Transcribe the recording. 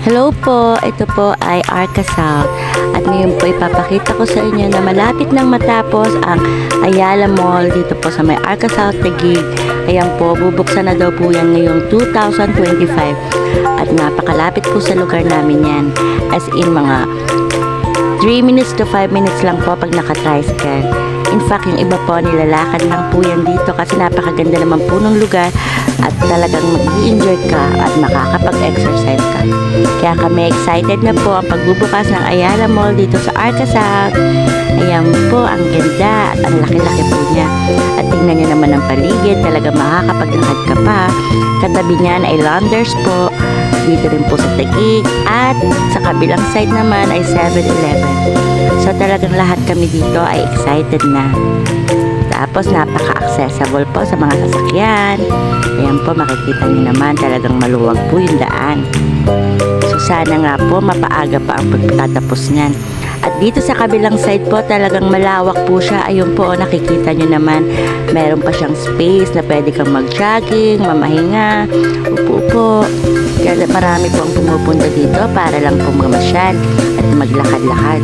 Hello po, ito po ay Arca South at ngayon po ipapakita ko sa inyo na malapit nang matapos ang Ayala Mall dito po sa may Arca South Taguig. Ayan po, bubuksan na daw po yan ngayong 2025 at napakalapit po sa lugar namin yan, as in mga 3 minutes to 5 minutes lang po pag naka-tricycle. In fact, yung iba po nilalakad lang po yan dito kasi napakaganda naman po ng lugar at talagang mag-i-enjoy ka at makakapag-exercise ka. Kaya kami excited na po ang pagbubukas ng Ayala Mall dito sa Arca South. Ayan po, ang ganda at ang laki-laki po niya. At tingnan niyo naman ang paligid, talagang makakapaglakad ka pa. Katabi niyan ay Landers po, dito rin po sa Taguig, at sa kabilang side naman ay 7-Eleven. So talagang lahat kami dito ay excited na. Tapos napaka-accessible po sa mga sasakyan. Ayan po, makikita niyo naman talagang maluwag po yung daan. So sana nga po mapaaga pa ang pagtatapos niyan. At dito sa kabilang side po talagang malawak po siya. Ayun po, nakikita nyo naman meron pa siyang space na pwede kang mag-jogging, mamahinga, upo-upo. Kaya marami po ang pumupunta dito para lang po mamasyal at maglakad-lakad.